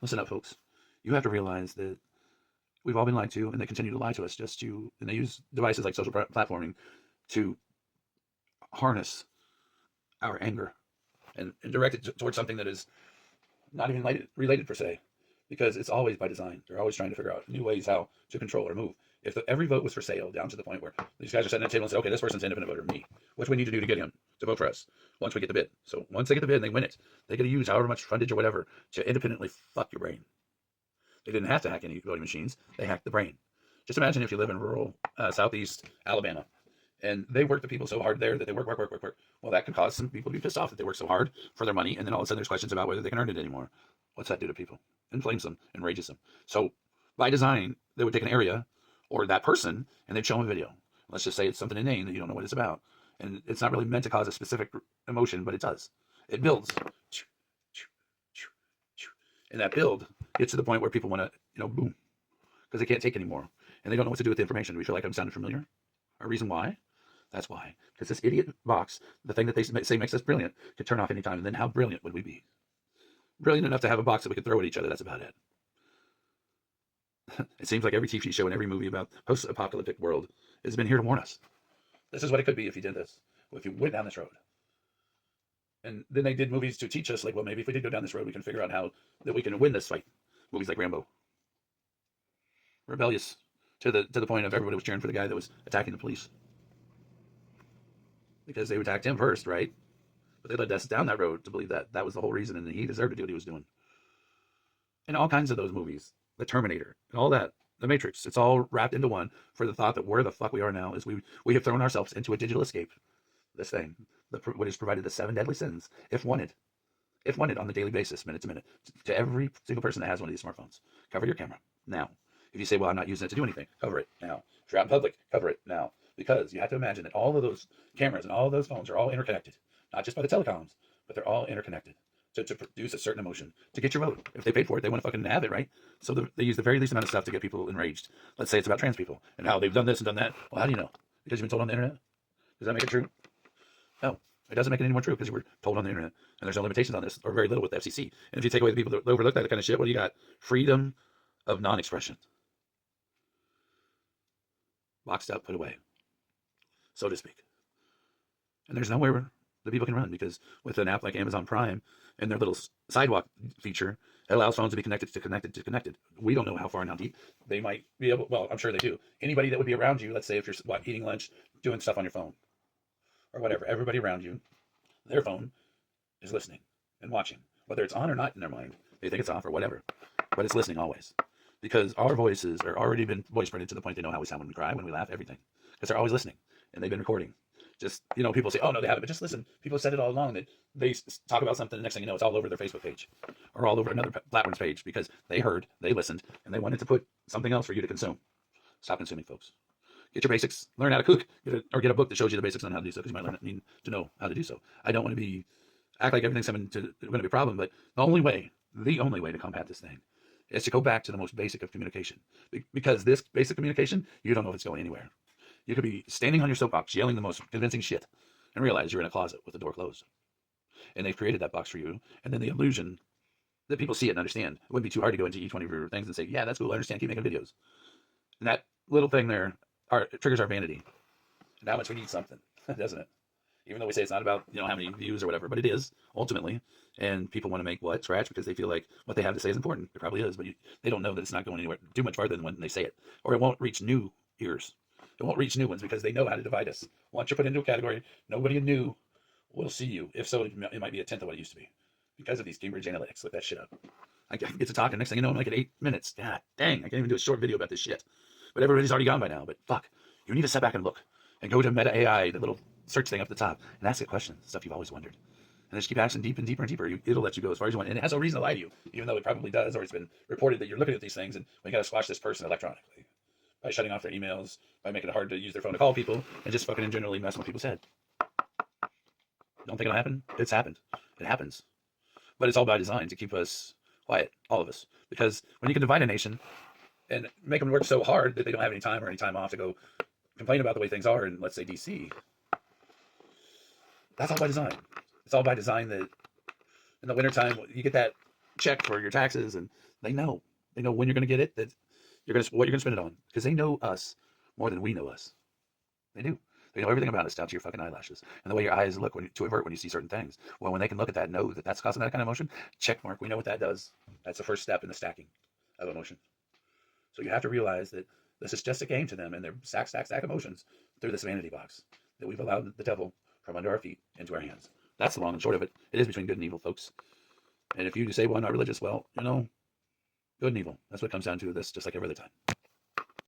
Listen up, folks. You have to realize that we've all been lied to, and they continue to lie to us and they use devices like social platforming to harness our anger and direct it towards something that is not even related per se, because it's always by design. They're always trying to figure out new ways how to control or move. If every vote was for sale, down to the point where these guys are sitting at the table and say, okay, this person's an independent voter, me. What do we need to do to get him to vote for us once we get the bid? So once they get the bid and they win it, they get to use however much fundage or whatever to independently fuck your brain. They didn't have to hack any voting machines. They hacked the brain. Just imagine if you live in rural southeast Alabama and they work the people so hard there that they work. Well, that could cause some people to be pissed off that they work so hard for their money, and then all of a sudden there's questions about whether they can earn it anymore. What's that do to people? Inflames them, enrages them. So by design, they would take an area or that person and they'd show them a video. Let's just say it's something inane that you don't know what it's about. And it's not really meant to cause a specific emotion, but it does. It builds. And that build gets to the point where people want to, boom, because they can't take anymore. And they don't know what to do with the information. Do we feel like I'm sounding familiar? A reason why? That's why. Because this idiot box, the thing that they say makes us brilliant, could turn off anytime. And then how brilliant would we be? Brilliant enough to have a box that we could throw at each other. That's about it. It seems like every TV show and every movie about post-apocalyptic world has been here to warn us. This is what it could be if you did this. If you went down this road. And then they did movies to teach us, like, well, maybe if we did go down this road, we can figure out how that we can win this fight. Movies like Rambo. Rebellious to the point of everybody was cheering for the guy that was attacking the police. Because they attacked him first, right? But they led us down that road to believe that that was the whole reason, and he deserved to do what he was doing. And all kinds of those movies, The Terminator, and all that, The Matrix, it's all wrapped into one for the thought that where the fuck we are now is we have thrown ourselves into a digital escape. This thing, what is provided the 7 deadly sins, if wanted on the daily basis, minute to minute, to every single person that has one of these smartphones. Cover your camera now. If you say, well, I'm not using it to do anything, cover it now. If you're out in public, cover it now. Because you have to imagine that all of those cameras and all of those phones are all interconnected, not just by the telecoms, but they're all interconnected to produce a certain emotion, to get your vote. If they paid for it, they want to fucking have it, right? So they use the very least amount of stuff to get people enraged. Let's say it's about trans people and how they've done this and done that. Well, how do you know? Because you've been told on the internet? Does that make it true? No, it doesn't make it any more true because you were told on the internet, and there's no limitations on this, or very little with the FCC. And if you take away the people that overlook that kind of shit, what do you got? Freedom of non-expression. Boxed up, put away, so to speak. And there's nowhere that people can run, because with an app like Amazon Prime and their little sidewalk feature, it allows phones to be connected. We don't know how far and how deep they might be able. Well, I'm sure they do. Anybody that would be around you, let's say if you're eating lunch, doing stuff on your phone, or whatever, everybody around you, their phone is listening and watching, whether it's on or not in their mind. They think it's off or whatever, but it's listening always, because our voices are already been voice printed to the point they know how we sound when we cry, when we laugh, everything, because they're always listening, and they've been recording. Just, people say, oh no, they haven't, but just listen. People said it all along, that they talk about something, the next thing you know, it's all over their Facebook page or all over another platform's page, because they heard, they listened, and they wanted to put something else for you to consume. Stop consuming, folks. Get your basics, learn how to cook, get a book that shows you the basics on how to do so, because you might need to know how to do so. I don't want to act like everything's going to be a problem, but the only way to combat this thing is to go back to the most basic of communication. Because this basic communication, you don't know if it's going anywhere. You could be standing on your soapbox, yelling the most convincing shit, and realize you're in a closet with the door closed. And they've created that box for you, and then the illusion that people see it and understand. It wouldn't be too hard to go into each one of your things and say, yeah, that's cool, I understand, keep making videos. And that little thing there, it triggers our vanity. And how much we need something, doesn't it? Even though we say it's not about, how many views or whatever, but it is, ultimately. And people want to make scratch, because they feel like what they have to say is important. It probably is, but they don't know that it's not going anywhere too much farther than when they say it. Or it won't reach new ears. It won't reach new ones, because they know how to divide us. Once you're put into a category, nobody new will see you. If so, it might be a tenth of what it used to be, because of these Cambridge Analytics. Look that shit up. I get to talking, next thing you know, I'm like at 8 minutes. God dang, I can't even do a short video about this shit. But everybody's already gone by now. But fuck, you need to step back and look, and go to Meta AI, the little search thing up the top, and ask a question, stuff you've always wondered. And just keep asking deeper and deeper. It'll let you go as far as you want. And it has no reason to lie to you, even though it probably does, or it's been reported that you're looking at these things, and we got to squash this person electronically by shutting off their emails, by making it hard to use their phone to call people, and just fucking generally messing with people's head. Don't think it'll happen? It's happened. It happens. But it's all by design to keep us quiet, all of us. Because when you can divide a nation and make them work so hard that they don't have any time or any time off to go complain about the way things are in, let's say, DC, that's all by design. It's all by design that in the wintertime, you get that check for your taxes, and they know when you're going to get it, that what you're going to spend it on, because they know us more than we know us. They do. They know everything about us down to your fucking eyelashes and the way your eyes look to avert when you see certain things. Well, when they can look at that and know that that's causing that kind of emotion, check mark. We know what that does. That's the first step in the stacking of emotion. So you have to realize that this is just a game to them, and they're stack emotions through this vanity box that we've allowed the devil from under our feet into our hands. That's the long and short of it. It is between good and evil, folks. And if you say, well, I'm not religious, well, good and evil. That's what it comes down to this, just like every other time.